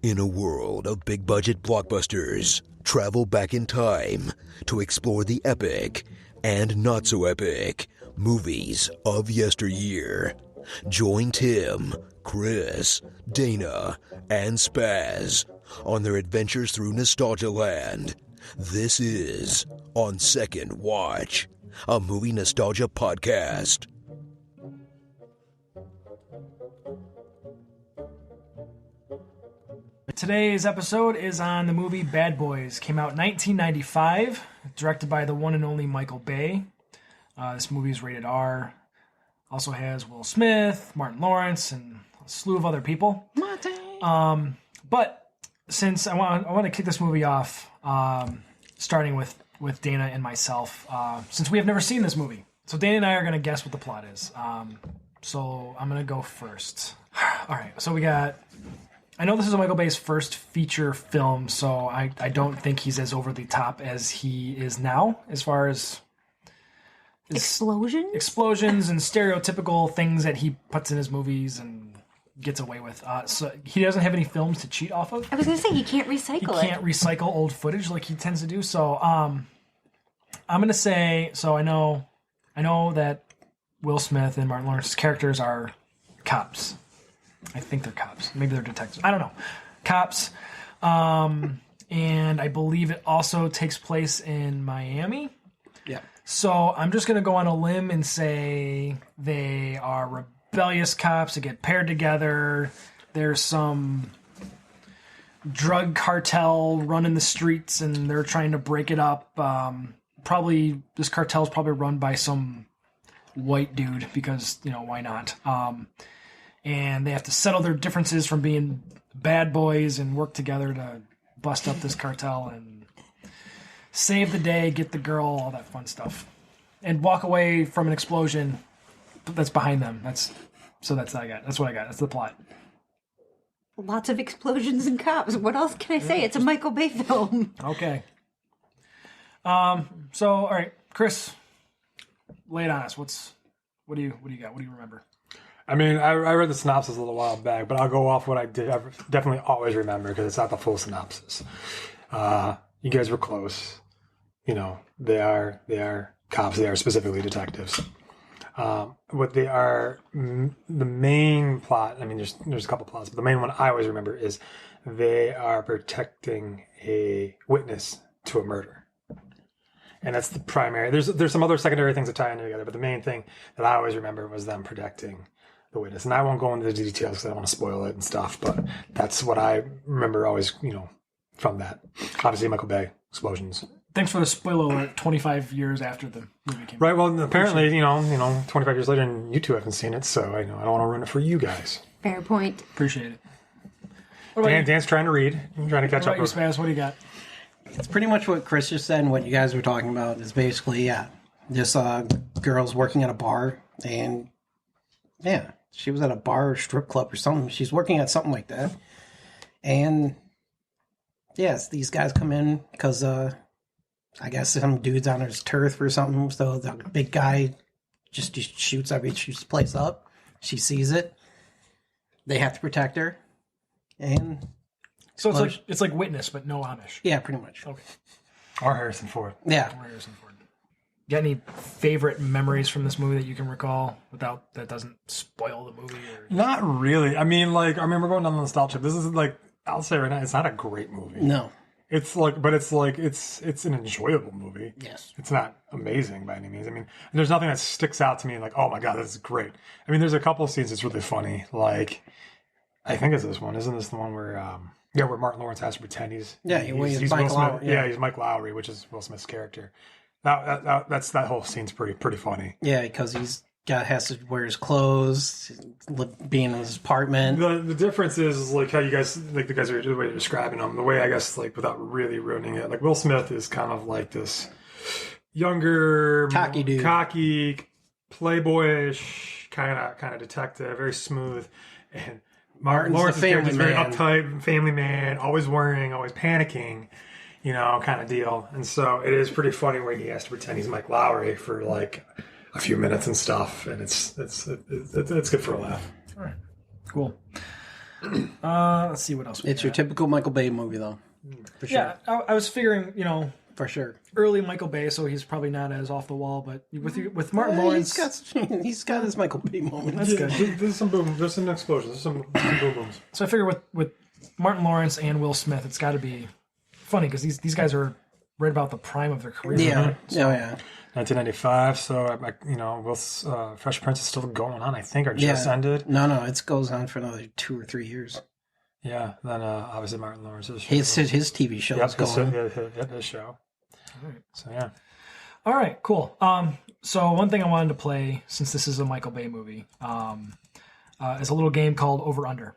In a world of big-budget blockbusters, travel back in time to explore the epic and not-so-epic movies of yesteryear. Join Tim, Chris, Dana, and Spaz on their adventures through Nostalgia Land. This is On Second Watch, a movie nostalgia podcast. Today's episode is on the movie Bad Boys. Came out in 1995, directed by the one and only Michael Bay. This movie is rated R. Also has Will Smith, Martin Lawrence, and a slew of other people. But since I want to kick this movie off, starting with Dana and myself, since we have never seen this movie. So Dana and I are going to guess what the plot is. So I'm going to go first. All right, so we got... I know this is Michael Bay's first feature film, so I don't think he's as over the top as he is now, as far as... Explosions and stereotypical things that he puts in his movies and gets away with. So he doesn't have any films to cheat off of. I was going to say, he can't recycle it. He can't recycle old footage like he tends to do. So I'm going to say, so I know that Will Smith and Martin Lawrence's characters are cops. I think they're cops. Maybe they're detectives. I don't know. Cops. And I believe it also takes place in Miami. Yeah. So I'm just going to go on a limb and say they are rebellious cops that get paired together. There's some drug cartel running the streets and they're trying to break it up. Probably this cartel is probably run by some white dude because, why not? And they have to settle their differences from being bad boys and work together to bust up this cartel and save the day, get the girl, all that fun stuff. And walk away from an explosion that's behind them. That's what I got. That's the plot. Lots of explosions and cops. What else can I say? It's a Michael Bay film. Okay. So, all right, Chris, lay it on us. What do you got? What do you remember? I mean, I read the synopsis a little while back, but I'll go off what I definitely always remember because it's not the full synopsis. You guys were close. They are cops. They are specifically detectives. What they are, the main plot, I mean, there's a couple plots, but the main one I always remember is they are protecting a witness to a murder. And that's the primary. There's some other secondary things that tie in together, but the main thing that I always remember was them protecting the witness. And I won't go into the details because I don't want to spoil it and stuff, but that's what I remember always, from that. Obviously, Michael Bay, explosions. Thanks for the spoiler alert 25 years after the movie came out. Right, well, apparently, 25 years later, and you two haven't seen it, so I don't want to ruin it for you guys. Fair point. Appreciate it. Dan's trying to read. I'm trying to catch up. What about you, Spaz? What do you got? It's pretty much what Chris just said and what you guys were talking about is basically, this girl's working at a bar, and, she was at a bar or strip club or something. She's working at something like that. And, yes, these guys come in because, I guess some dude's on his turf or something, so the big guy just shoots the place up. She sees it. They have to protect her. And... So it's like Witness, but no Amish. Yeah, pretty much. Okay. Or Harrison Ford. Yeah. Got any favorite memories from this movie that you can recall that doesn't spoil the movie? Or... Not really. I mean, I remember going on the nostalgia. This is I'll say right now, it's not a great movie. No. It's it's an enjoyable movie. Yes. It's not amazing by any means. I mean, there's nothing that sticks out to me oh my God, this is great. I mean, there's a couple of scenes that's really funny. I think it's this one. Isn't this the one where Martin Lawrence has to pretend he's Mike Will Smith. Lowry. Yeah, he's Mike Lowry, which is Will Smith's character. That whole scene's pretty funny. Yeah, because has to wear his clothes, be in his apartment. The difference is how you guys the guys are the way you're describing them. The way I guess without really ruining it, Will Smith is kind of this younger, cocky dude, playboyish kind of detective, very smooth, and Martin Lawrence's character is very uptight, family man, always worrying, always panicking, kind of deal. And so it is pretty funny when he has to pretend he's Mike Lowry for a few minutes and stuff, and it's good for a laugh. All right, cool. Let's see what else we It's your got. typical Michael Bay movie, though. For sure. Yeah, I was figuring, For sure. early Michael Bay, so he's probably not as off the wall. But with Martin Lawrence, He's got his Michael Bay moment. that's good. There's some boom. There's some explosions. There's some boom booms. So I figure with Martin Lawrence and Will Smith, it's got to be funny because these guys are right about the prime of their career. Yeah. right? Oh, yeah. 1995. So Will's Fresh Prince is still going on. I think, or just ended. No, it goes on for another 2 or 3 years. Yeah. Then obviously Martin Lawrence's show. His TV show is going. His show. Right. So yeah. All right, cool. So one thing I wanted to play, since this is a Michael Bay movie, is a little game called Over Under.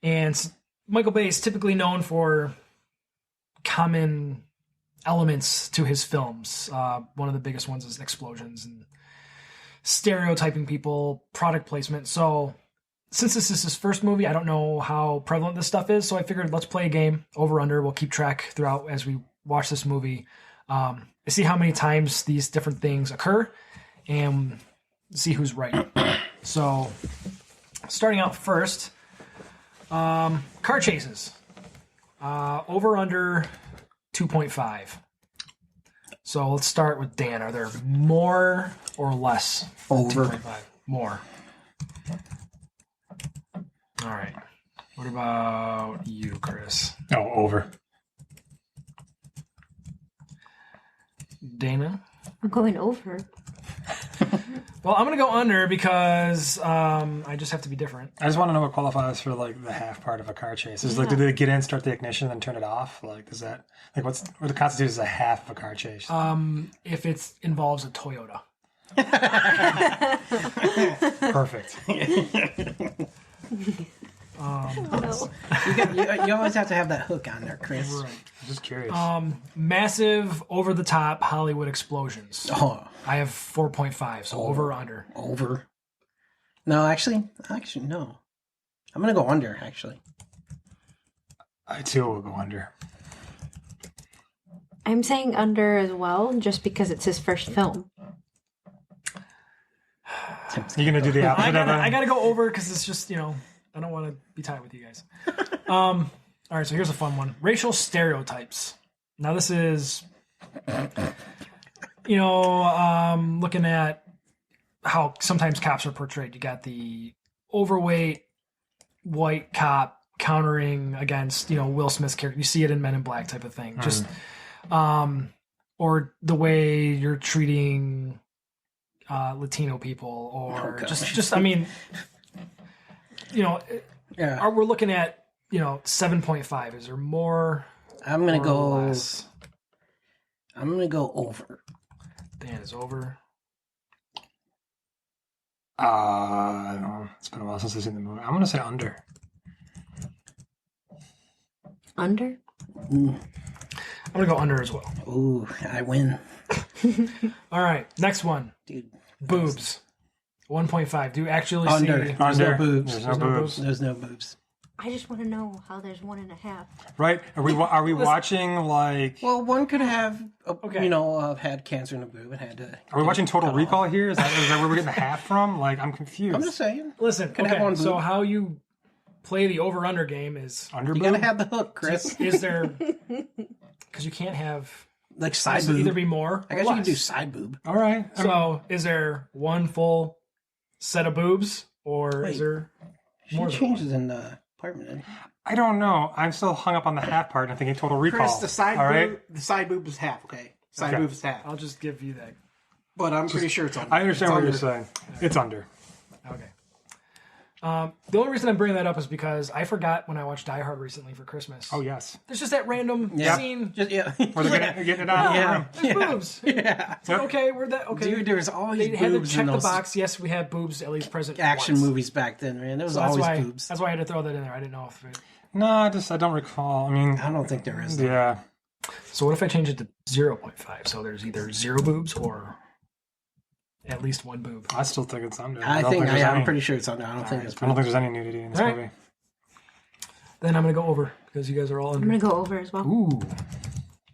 And Michael Bay is typically known for common elements to his films. One of the biggest ones is explosions and stereotyping people, product placement. So since this is his first movie, I don't know how prevalent this stuff is. So I figured let's play a game, Over Under. We'll keep track throughout as we watch this movie. See how many times these different things occur and see who's right. So starting out first, car chases. Over under 2.5. So let's start with Dan. Are there more or less than Over. 2.5? More. All right. What about you, Chris? Oh, over. Dana? I'm going over. Well, I'm going to go under because I just have to be different. I just want to know what qualifies for like the half part of a car chase. Is like, do they get in, start the ignition, then turn it off? Like, is that like what constitutes as a half of a car chase? If it involves a Toyota. Perfect. No. You always have to have that hook on there, Chris. Right. I'm just curious. Massive, over-the-top Hollywood explosions. Oh, I have 4.5, so over or under. over. No, actually, no. I'm gonna go under. Actually, I too will go under. I'm saying under as well, just because it's his first film. You're gonna do the opposite of I it? gotta go over because it's just, I don't want to be tied with you guys. All right, so here's a fun one. Racial stereotypes. Now this is, looking at how sometimes cops are portrayed. You got the overweight white cop countering against, Will Smith's character. You see it in Men in Black type of thing. Just, or the way you're treating Latino people, or just I mean, yeah. we're looking at 7.5. Is there more? I'm gonna or go. less? I'm gonna go over. Dan is over. I don't know. It's been a while since I've seen the movie. I'm gonna say under. Under? I'm gonna go under as well. Ooh, I win, All right, next one. dude. Boobs. 1.5. Do you actually Under. see? There's no boobs. There's no boobs. There's no boobs. I just want to know how there's 1.5. Right? Are we watching like? Well, one could have, Okay. had cancer in a boob and had to. Are we watching Total Recall here? Is that where we're getting the half from? Like, I'm confused. I'm just saying. Listen. Could have Okay. one So boob. how you play the over/under game is under You boob? gotta have the hook, Chris. is there because you can't have Like side so boob. either be more. I or guess you can do less. side boob. All right. So is there one full set of boobs, or Wait. is there She more than changes in the apartment. I don't know. I'm still hung up on the half part and thinking Total Recall. Chris, the side All right? boob. The side boob is half. Okay, side Okay. boob is half. I'll just give you that. But I'm pretty sure it's on. I understand It's what you're under. saying. It's under. Okay. The only reason I'm bringing that up is because I forgot when I watched Die Hard recently for Christmas. Oh yes. There's just that random Yeah. scene. Just, yeah. Or they're getting it out of the Yeah. room. There's boobs. yeah. It's like, okay, we're that. Okay, Dude, there's always they had to boobs check in the those box. Yes, we had boobs at least present. action once. movies back then, man. There was So that's always why. boobs. That's why I had to throw that in there. I didn't know if it. No, I don't recall. I mean, I don't think there is. Though. yeah. So what if I change it to 0.5? So there's either 0 boobs or at least 1 boob. I still think it's under. I don't think there's I'm any- pretty sure it's under. I don't think it's. I don't think there's any nudity in this All right. movie. Then I'm gonna go over because you guys are all I'm under. going to go over as well. Ooh,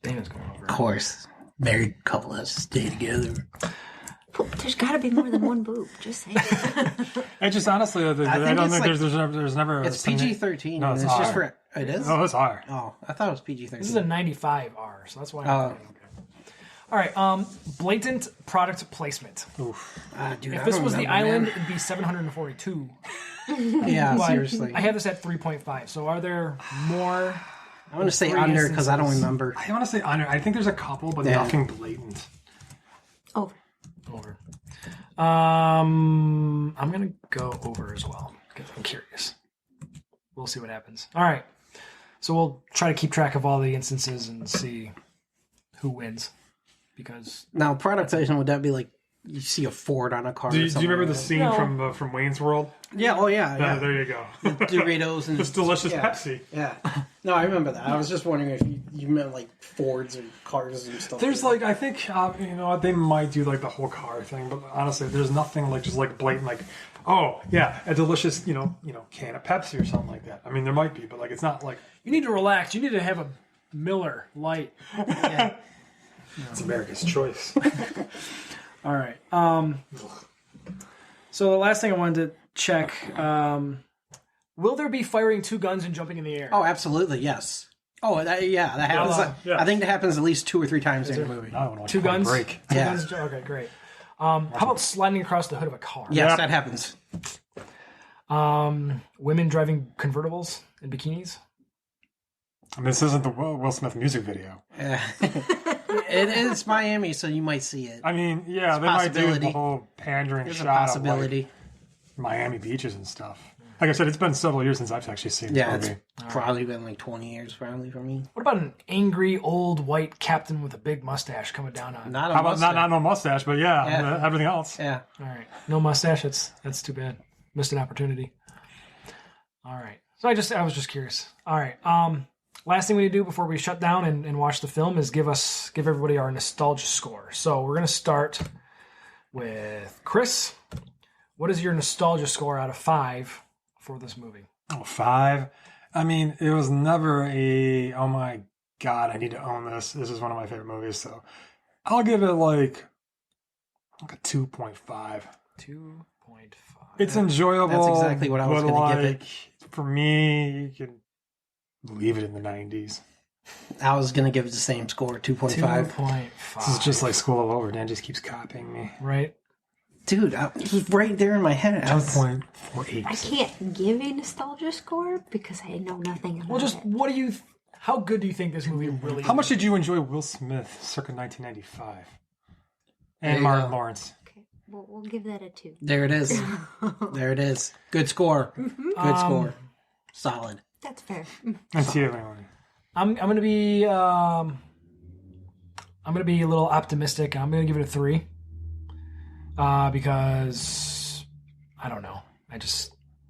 Dana's going over. Of course, married couple has to stay together. There's got to be more than one boob. Just saying. I just honestly, I don't think there's never. It's PG-13. No, it's it's R. just for it is. No, it's R. Oh, I thought it was PG-13. This is a 95 R, so that's why. Okay. All right. Blatant product placement. Oof. Dude, If this was the island, it'd be 742. Yeah, But seriously. I have this at 3.5. So are there more? I want to say three under because I don't instances. remember. I want to say under. I think there's a couple, but nothing blatant. Over. Over. I'm gonna go over as well because I'm curious. We'll see what happens. All right. So we'll try to keep track of all the instances and see who wins. Because Now, product placement, would that be like you see a Ford on a car? Do you remember like the that? scene No. from Wayne's World? Yeah. Oh, yeah. Yeah, Yeah. there you go. Doritos and This delicious yeah. Pepsi. Yeah. No, I remember that. I was just wondering if you meant like Fords and cars and stuff. There's I think they might do like the whole car thing, but honestly, there's nothing like just like blatant like, oh yeah, a delicious can of Pepsi or something like that. I mean, there might be, but like it's not like you need to relax. You need to have a Miller Light. Yeah. it's America's choice. All right. So the last thing I wanted to check: will there be firing two guns and jumping in the air? Oh, absolutely. Yes. Oh, that happens. Yeah. I think that happens at least 2 or 3 times in the movie. I don't know. Two guns. Break. Two Yeah. guns. Okay, great. How about sliding across the hood of a car? Yes, Yeah. that happens. Women driving convertibles in bikinis. And this isn't the Will Smith music video. Yeah. It is Miami, so you might see it. I mean, yeah, It's a they might do the possibility. whole pandering There's a shot possibility. of like Miami beaches and stuff. Like I said, it's been several years since I've actually seen Yeah, this it's movie. probably been like 20 years probably for me. What about an angry old white captain with a big mustache coming down on? Not a How about mustache. not no mustache, but Yeah. everything else. Yeah. All right, no mustache. That's too bad. Missed an opportunity. All right. So I was just curious. All right. Last thing we need to do before we shut down and watch the film is give everybody our nostalgia score. So we're gonna start with Chris. What is your nostalgia score out of 5 for this movie? Oh, 5. I mean, it was never a, oh my God, I need to own this. This is one of my favorite movies. So I'll give it like a 2.5. 2.5. It's enjoyable. That's exactly what I was but gonna give it. For me, you can leave it in the 90s. I was going to give it the same score, 2.5. 2.5. This is just like School of Over. Dan just keeps copying me. right. Dude, it was right there in my head. I was, 2.48. I can't give a nostalgia score because I know nothing about Well, just it. what do you? How good do you think this movie really? How much is? did you enjoy Will Smith circa 1995? There And you Martin go. Lawrence. Okay, we'll give that a 2. there it is. There it is. Good score. Good score. Solid. That's fair. And Tia Leone. I'm gonna be a little optimistic. I'm gonna give it a 3. Because I don't know.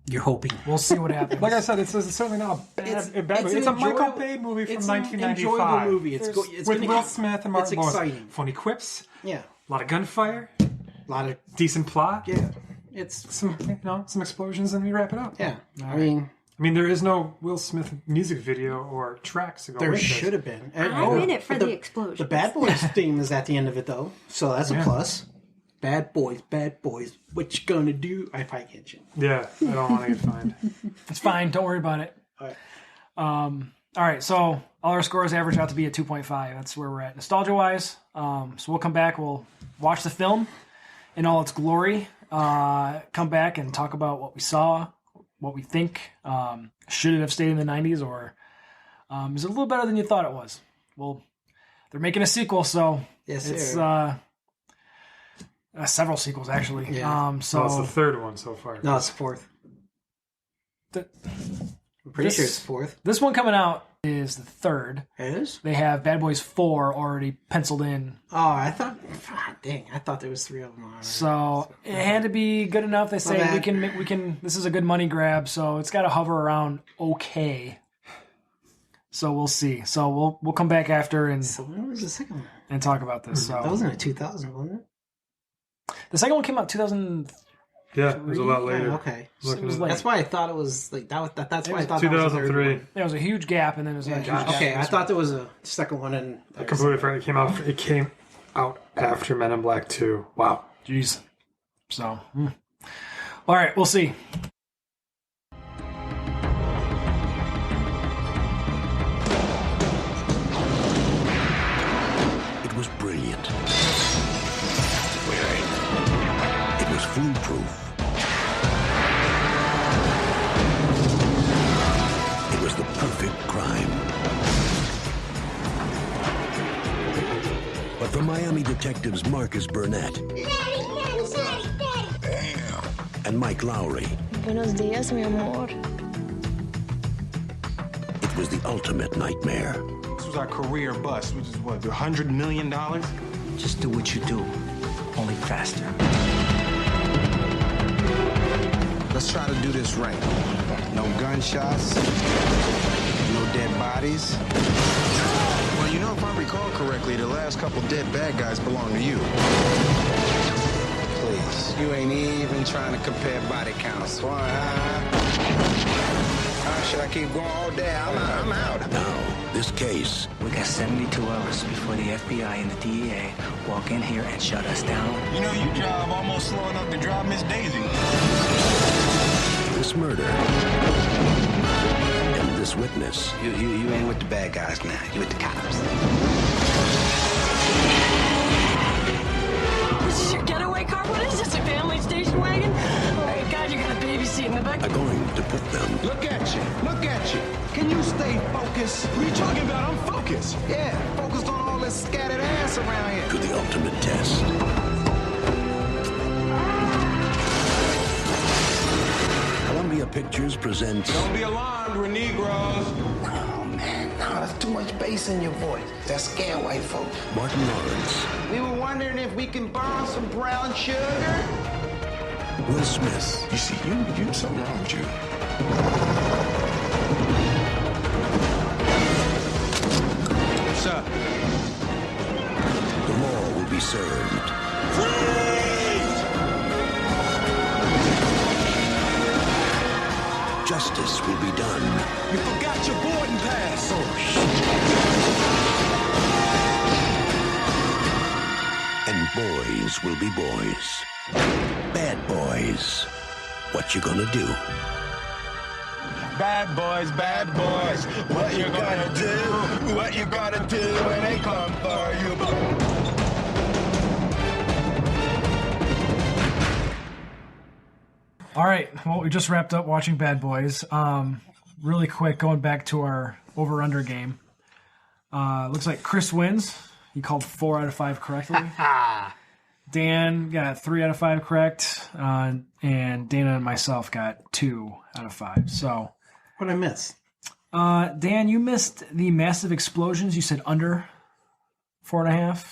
You're hoping. We'll see what happens. Like I said, it's certainly not a bad movie. It's a Michael Bay movie from It's 1995. an enjoyable movie. It's With gonna Will get- Smith and Martin It's Lawrence. exciting. Funny quips, Yeah. a lot of gunfire, A lot of, decent plot, yeah. It's, some explosions, and we wrap it up. yeah. I mean, there is no Will Smith music video or tracks to go there with should it. have been. I'm in it for But the explosion. The Bad Boys theme is at the end of it, though, so that's a plus. Bad boys, what you gonna do? I probably can't change. Yeah, I don't want to get fined. It's fine. Don't worry about it. All right. All right. So all our scores average out to be a 2.5. That's where we're at nostalgia wise. So we'll come back. We'll watch the film in all its glory. Come back and talk about what we saw, what we think. Should it have stayed in the 90s, or is it a little better than you thought it was? Well, they're making a sequel, so Yes, it's sir. several sequels actually. Yeah. So That's the third one so far. No, it's 4th. th- I'm pretty This- sure it's 4th. this one coming out is the 3rd. It is? They have Bad Boys 4 already penciled in. Oh, I thought. Dang, I thought there was 3 of them already. So it had to be good enough. They say bad. we can. This is a good money grab, so it's got to hover around okay. So we'll see. So we'll come back after and So when was the second one? talk about this. That So was in the 2000, wasn't it? the second one came out 2000. Yeah, it was a lot later. Oh, okay. It was like That's why I thought it was like that. That's why I was thought that was the third 2003. one. there was a huge gap, and then it was like a huge gap. Okay, I thought there was a second one, and I completely forgot. It came out after Men in Black 2. Wow. Jeez. So, all right, we'll see. It was brilliant. It was foolproof. It was the perfect crime. But for Miami detectives Marcus Burnett and Mike Lowry, Buenos dias, mi amor. it was the ultimate nightmare. This was our career bust, which is what, $100 million? Just do what you do, only faster. Let's try to do this right. No gunshots, no dead bodies. Well, you know, if I recall correctly, the last couple dead bad guys belong to you. Please, you ain't even trying to compare body counts. Should I keep going all day? I'm out. Now, this case We got 72 hours before the FBI and the DEA walk in here and shut us down. You know, you drive almost slow enough to drive Miss Daisy. this murder, and this witness. You ain't with the bad guys now. You with the cops. This is your getaway car? What is this, a family station wagon? Oh my God, you got a baby seat in the back. Are going to put them Look at you. Look at you. Can you stay focused? What are you talking about? I'm focused. Yeah, focused on all this scattered ass around here. to the ultimate test. Columbia Pictures presents Don't be alarmed, we're Negroes. Oh, man. No, that's too much bass in your voice. That scare white folks. Martin Lawrence, We were wondering if we can borrow some brown sugar. Will Smith, You see, you something wrong with you. What's up? the law will be served. Justice will be done. You forgot your boarding pass. And boys will be boys. Bad boys. What you gonna do? Bad boys, what you gonna do? What you gonna do when they come for you? All right. Well, we just wrapped up watching Bad Boys. Really quick, going back to our over-under game. Looks like Chris wins. He called 4 out of 5 correctly. Dan got 3 out of 5 correct. And Dana and myself got 2 out of 5. So, What'd I miss? Dan, you missed the massive explosions. You said under 4.5.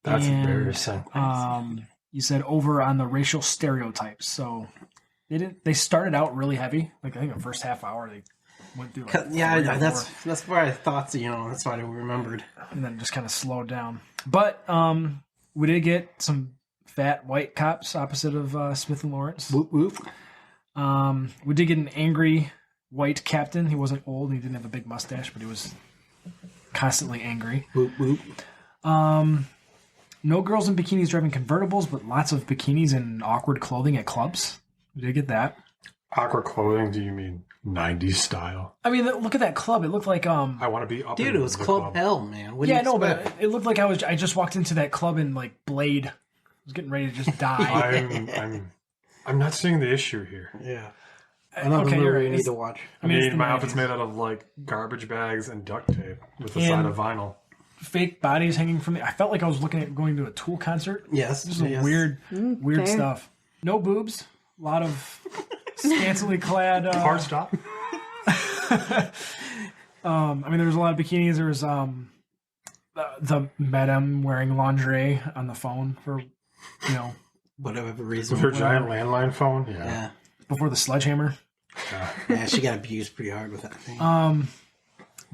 That's And, embarrassing. You said over on the racial stereotypes. So they started out really heavy. Like I think the first half hour they went through. Like Yeah, 3 or 4, that's where I thought. That's why I remembered. and then just kind of slowed down. But we did get some fat white cops opposite of Smith and Lawrence. Whoop whoop. We did get an angry white captain. He wasn't old. He didn't have a big mustache, but he was constantly angry. Whoop whoop. No girls in bikinis driving convertibles, but lots of bikinis and awkward clothing at clubs. We did get that. Awkward clothing? Do you mean 90s style? I mean, look at that club. It looked like I want to be up. Dude, in it was the Club Hell, man. What do yeah, you no, expect? but it looked like I just walked into that club in like Blade. I was getting ready to just die. I'm not seeing the issue here. Yeah. Another Okay, you're movie right. you need to watch. I mean, it's the my outfit's 90s. made out of like garbage bags and duct tape with a And- side of vinyl. Fake bodies hanging from me. I felt like I was looking at going to a Tool concert. Yes. This is yes. weird fair. stuff. No boobs. A lot of scantily clad. Hard stop. I mean, there was a lot of bikinis. There was the madam wearing lingerie on the phone for, Whatever reason. With her giant landline phone. Yeah. Yeah. before the sledgehammer. Yeah, she got abused pretty hard with that thing.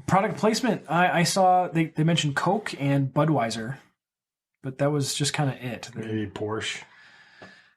Product placement. I saw they mentioned Coke and Budweiser, but that was just kind of it. Maybe Porsche.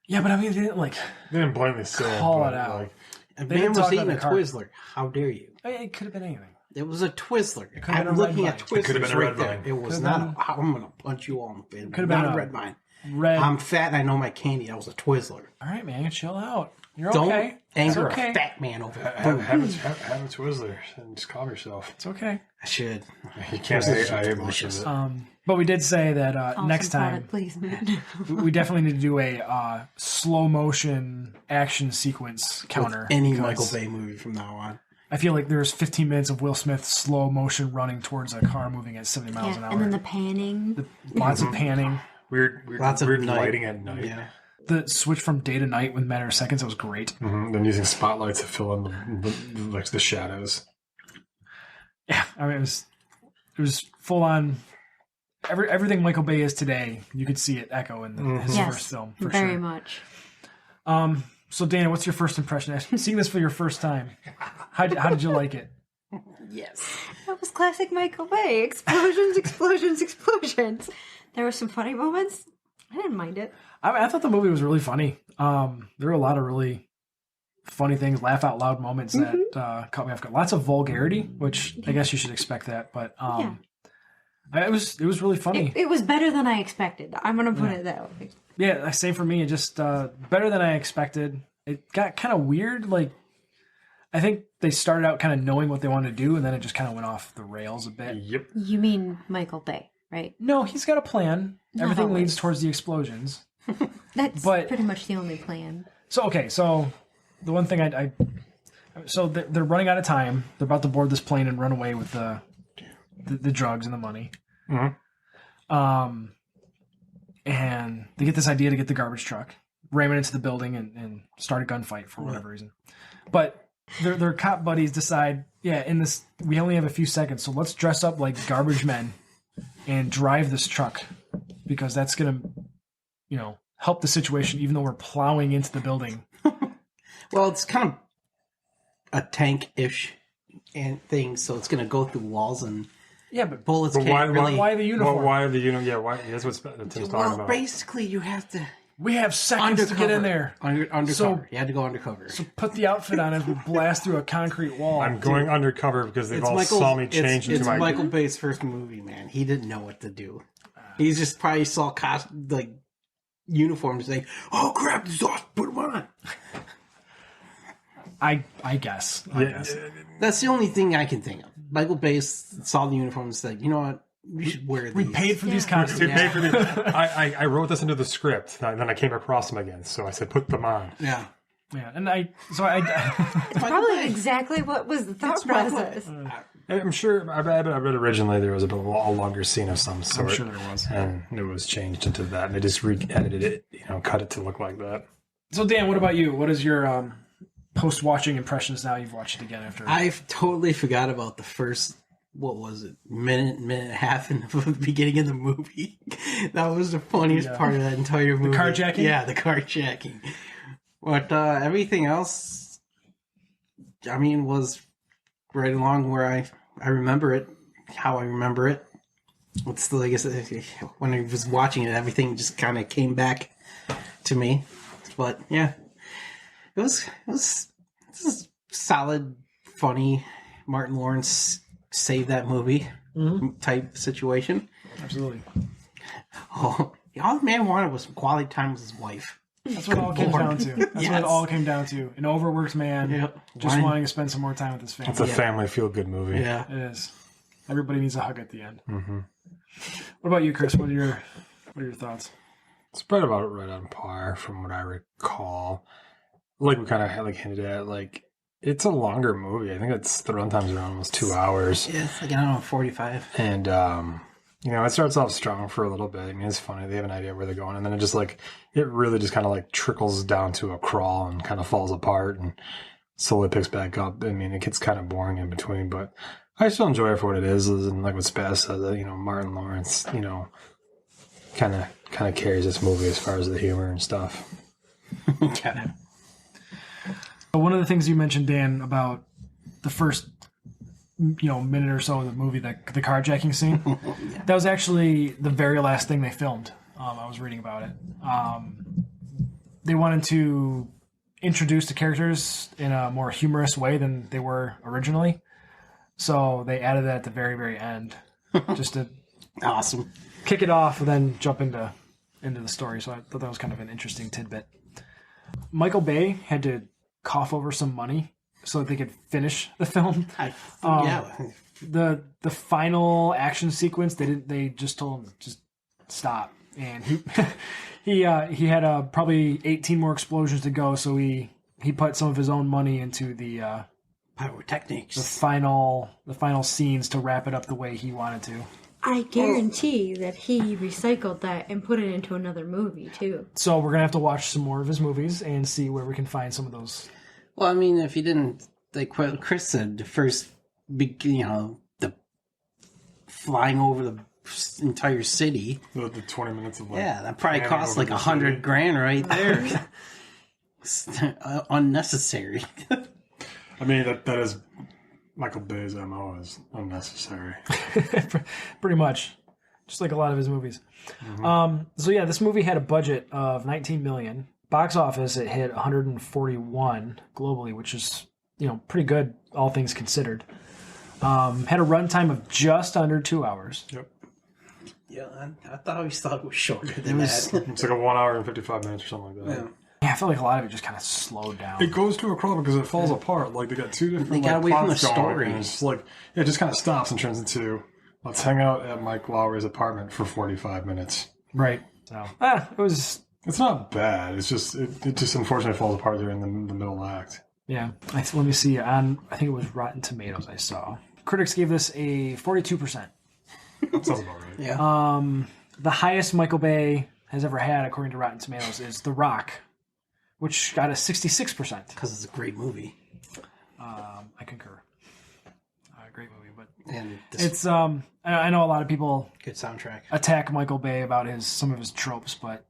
Yeah, but I mean, they didn't like. They didn't blatantly say Call but, it out. Like, A they man didn't was talk eating about a the car. Twizzler. How dare you? It could have been anything. It was a Twizzler. could've been I'm a looking red at vine. It could've Twizzlers been a right red there. vine. It was Could've not. been- I'm going to punch you all in the face. Could've Not been a a- red vine. red. I'm fat and I know my candy. I was a Twizzler. All right, man, chill out. You're Don't okay. anger It's okay. a fat man over Have food. a Twizzler and just calm yourself. It's okay. I should. You can't say I ate most of it. But we did say that Awesome next time product placement. we definitely need to do a slow motion action sequence counter. Any because Michael Bay movie from now on. I feel like there's 15 minutes of Will Smith slow motion running towards a car moving at 70 miles an hour. And then the panning. Lots of panning. Weird Lots of night. lighting at night. Yeah. The switch from day to night with matter of seconds, that was great. Then using spotlights to fill in the shadows. Yeah, I mean it was full on. Everything Michael Bay is today, you could see it echo in his Yes, first film for very sure. much. So Dana, what's your first impression? Seeing this for your first time, how did you like it? Yes. That was classic Michael Bay. Explosions, explosions, explosions. There were some funny moments. I didn't mind it. I thought the movie was really funny. There were a lot of really funny things, laugh out loud moments that caught me off guard. Lots of vulgarity, which I guess you should expect that, but it was really funny. It was better than I expected. I'm going to put it that way. Yeah, same for me. It just better than I expected. It got kind of weird. Like, I think they started out kind of knowing what they wanted to do, and then it just kind of went off the rails a bit. Yep. You mean Michael Bay, right? No, he's got a plan. Not Everything always. leads towards the explosions. That's But- pretty much the only plan. So the one thing so they're running out of time. They're about to board this plane and run away with the drugs and the money. And they get this idea to get the garbage truck, ram it into the building, and start a gunfight for whatever reason. But their cop buddies decide, in this we only have a few seconds, so let's dress up like garbage men and drive this truck because that's gonna, help the situation, even though we're plowing into the building. Well, it's kind of a tank-ish and thing, so it's going to go through walls and Yeah, but bullets But can't really... why the uniform? Why the uniform? Yeah, why? That's what Tim's talking Well, about. basically, you have to... We have seconds to get in there. Undercover. So- You had to go undercover. Put the outfit on as we blast through a concrete wall. I'm going undercover because they've all saw me change it's into my. Michael Bay's first movie, man. He didn't know what to do. He just probably saw uniforms like, oh crap, this is awesome, put them on. I guess. I guess. That's the only thing I can think of. Michael Bay saw the uniform and said, you know what, we should wear these. We paid for these They costumes. paid for the, I wrote this into the script, and then I came across them again. So I said, put them on. Yeah. Yeah, and I Probably exactly what was the thought process. I'm sure. I bet originally there was a longer scene of some sort. I'm sure there was. And it was changed into that. And they just re-edited it, cut it to look like that. So Dan, what about you? What is your post-watching impressions now you've watched it again after? I've totally forgot about the first, what was it, minute and a half in the beginning of the movie. That was the funniest part of that entire movie. The carjacking? Yeah, the carjacking. But everything else, I mean, was right along where I remember it, how I remember it. It's like I said, when I was watching it, everything just kind of came back to me. But yeah, it was solid, funny. Martin Lawrence saved that movie type situation. Absolutely. Oh, all the man wanted was some quality time with his wife. That's what it all came down to. That's what Yes. it all came down to. An overworked man Yep. just Why- wanting to spend some more time with his family. It's a family feel-good movie. Yeah. It is. Everybody needs a hug at the end. Mm-hmm. What about you, Chris? What are your thoughts? It's right about right on par from what I recall. Like we kind of hinted at, it's a longer movie. I think the runtime's around almost 2 hours. Yeah, it's like, I don't know, 45. And, it starts off strong for a little bit. I mean, it's funny. They have an idea where they're going. And then it just, it really just kind of, trickles down to a crawl and kind of falls apart and slowly picks back up. I mean, it gets kind of boring in between, but I still enjoy it for what it is. And like what Spaz said, Martin Lawrence, kind of carries this movie as far as the humor and stuff. Yeah. One of the things you mentioned, Dan, about the first minute or so of the movie, the carjacking scene, that was actually the very last thing they filmed. I was reading about it. They wanted to introduce the characters in a more humorous way than they were originally, so they added that at the very, very end, just to Awesome. kick it off and then jump into into the story, so I thought that was kind of an interesting tidbit. Michael Bay had to cough over some money so that they could finish the film. The final action sequence, they just told him just stop, and he had probably 18 more explosions to go, so he put some of his own money into the pyrotechnics, the final scenes to wrap it up the way he wanted to. I guarantee that he recycled that and put it into another movie too. So we're gonna have to watch some more of his movies and see where we can find some of those. Well, I mean, if you didn't, like what Chris said, the first big, the flying over the entire city. The 20 minutes of that probably cost like $100,000 right there. Unnecessary. I mean, that is Michael Bay's MO is unnecessary. Pretty much. Just like a lot of his movies. Mm-hmm. So yeah, this movie had a budget of $19 million. Box office, it hit 141 globally, which is, pretty good, all things considered. Had a runtime of just under 2 hours. Yep. Yeah, I always thought it was shorter than that. It's like a 1 hour and 55 minutes or something like that. Yeah, I feel like a lot of it just kind of slowed down. It goes to a crawl because it falls apart. Like, they got two different they got away from the story. And it's just like, it just kind of stops and turns into, let's hang out at Mike Lowry's apartment for 45 minutes. Right. So, it was... It's not bad. It's just, it just unfortunately falls apart during the middle act. Yeah. Let me see. I think it was Rotten Tomatoes I saw. Critics gave this a 42%. That sounds about right. Yeah. The highest Michael Bay has ever had, according to Rotten Tomatoes, is The Rock, which got a 66%. Because it's a great movie. I concur. Great movie, but it's I know a lot of people good soundtrack attack Michael Bay about some of his tropes, but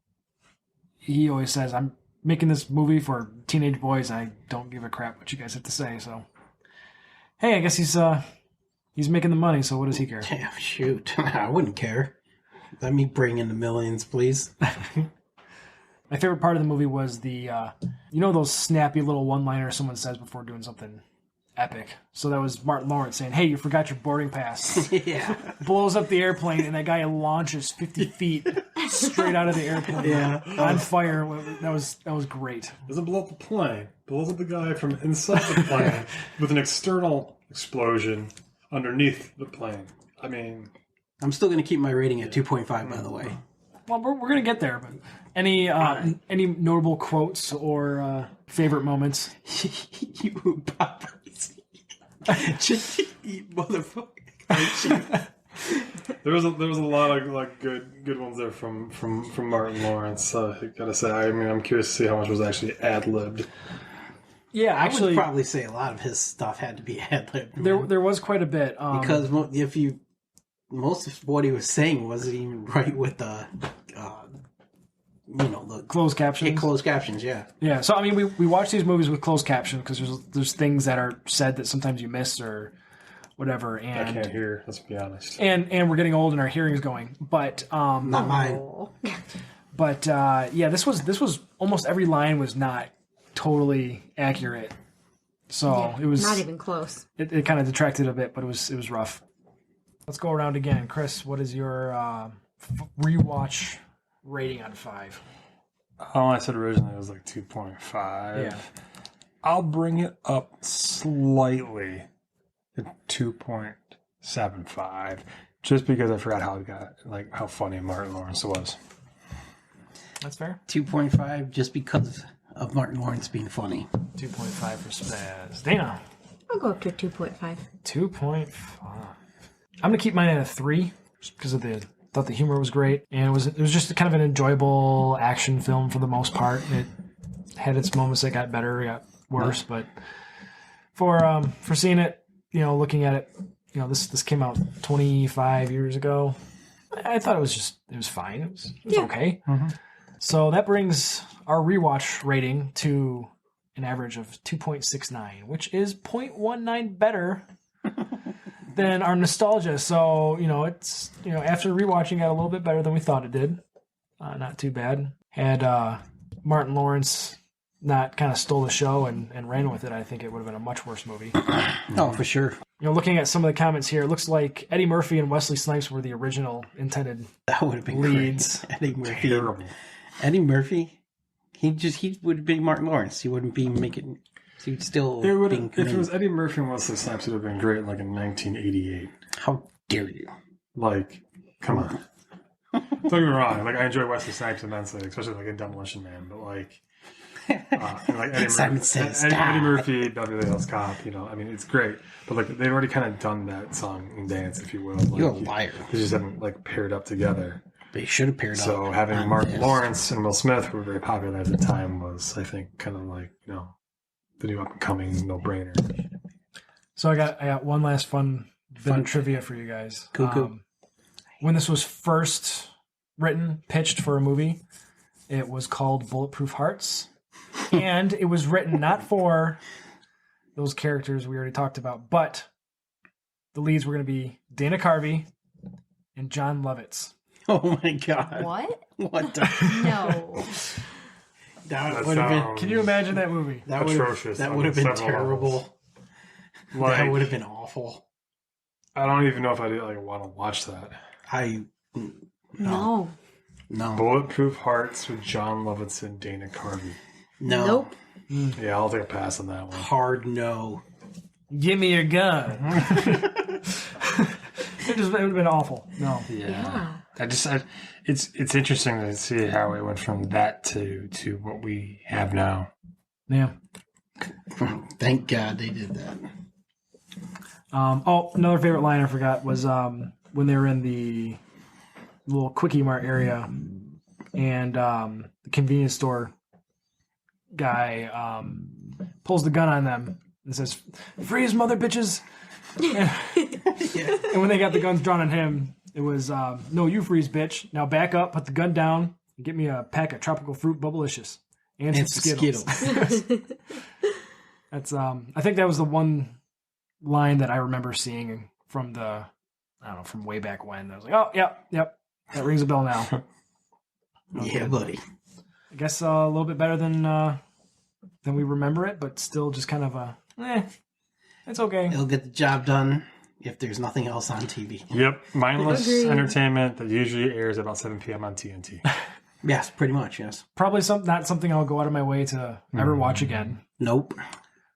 he always says, "I'm making this movie for teenage boys. I don't give a crap what you guys have to say." So, hey, I guess he's making the money. So what does he care? Yeah, shoot, I wouldn't care. Let me bring in the millions, please. My favorite part of the movie was the, those snappy little one-liners someone says before doing something epic. So that was Martin Lawrence saying, "Hey, you forgot your boarding pass." Yeah. Blows up the airplane, and that guy launches 50 feet straight out of the airplane. Yeah. On fire. That was great. Doesn't blow up the plane. Blows up the guy from inside the plane with an external explosion underneath the plane. I mean... I'm still going to keep my rating at 2.5, by the way. Well, we're going to get there, but any notable quotes or favorite moments? You paparazzi. Motherfucker. There was a lot of good ones there from Martin Lawrence. I gotta say, I mean, I'm curious to see how much was actually ad-libbed. Yeah, actually, I would probably say a lot of his stuff had to be ad-libbed. There was quite a bit because most of what he was saying wasn't even right with the closed captions. Yeah, closed captions, yeah. Yeah, so I mean, we watch these movies with closed captions because there's things that are said that sometimes you miss or whatever. And I can't hear. Let's be honest. And we're getting old and our hearing's going, but not mine. But this was almost every line was not totally accurate. So it was not even close. It kind of detracted a bit, but it was rough. Let's go around again. Chris, what is your rewatch rating on 5? I said originally it was like 2.5. Yeah. I'll bring it up slightly to 2.75, just because I forgot how funny Martin Lawrence was. That's fair. 2.5 just because of Martin Lawrence being funny. 2.5 for Spaz. Dana. I'll go up to 2.5. 2.5. I'm gonna keep mine at a 3 just because of thought the humor was great, and it was just kind of an enjoyable action film for the most part. It had its moments that got better, got worse, but for seeing it, looking at it, this came out 25 years ago. I thought it was fine. It was okay. Mm-hmm. So that brings our rewatch rating to an average of 2.69, which is 0.19 better than our nostalgia. So, it's, after rewatching, got a little bit better than we thought it did. Not too bad. Had Martin Lawrence not kind of stole the show and ran with it, I think it would have been a much worse movie. Oh, for sure. looking at some of the comments here, it looks like Eddie Murphy and Wesley Snipes were the original intended That would have been leads. great. Eddie Murphy. Terrible. Eddie Murphy. He would be Martin Lawrence. He wouldn't be making. He'd still. It would if it was Eddie Murphy and Wesley Snipes, it would have been great, like in 1988. How dare you? Like, come on. Don't get me wrong. Like, I enjoy Wesley Snipes immensely, especially like in Demolition Man. But like, and like Simon Says, Eddie Murphy, Beverly Hills Cop. I mean, it's great. But like, they've already kind of done that song and dance, if you will. Like, You're a liar. They just haven't like paired up together. They should have paired up. So having Martin Lawrence and Will Smith, who were very popular at the time, was, I think, kind of like, the new up and coming no brainer. So I got one last fun bit of trivia for you guys. Cool. When this was first written, pitched for a movie, it was called Bulletproof Hearts. And it was written not for those characters we already talked about, but the leads were going to be Dana Carvey and John Lovitz. Oh my god! What? What? No. That would have been. Can you imagine that movie? That atrocious. That would have been terrible. Like, That would have been awful. I don't even know if I want to watch that. No. Bulletproof Hearts with John Lovitz and Dana Carvey. No. Nope. Yeah, I'll take a pass on that one. Hard no. Give me your gun. It would have been awful. No. Yeah. It's interesting to see how it went from that to what we have now. Yeah. Thank God they did that. Another favorite line I forgot was when they were in the little Quickie Mart area and the convenience store guy pulls the gun on them and says, "Freeze, mother bitches!" And when they got the guns drawn on him, it was, "No, you freeze, bitch. Now back up, put the gun down, and get me a pack of tropical fruit Bubblicious and some Skittles." That's I think that was the one line that I remember seeing from from way back when. I was like, "Oh, yep, that rings a bell now." Yeah, buddy. I guess a little bit better than we remember it, but still just kind of it's okay. It'll get the job done if there's nothing else on TV. Yep, mindless Agreed. entertainment that usually airs about 7 p.m. on TNT. Yes, pretty much, yes. Probably not something I'll go out of my way to ever watch again, Nope.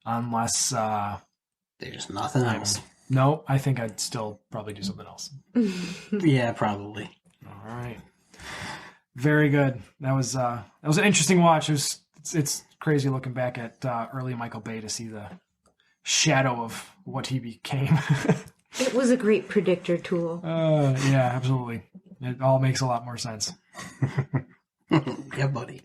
unless There's nothing else. no, I think I'd still probably do something else. Yeah, probably. All right, very good. That was an interesting watch. It's crazy looking back at early Michael Bay to see the shadow of what he became. It was a great predictor tool. Yeah, absolutely. It all makes a lot more sense. Yeah, buddy.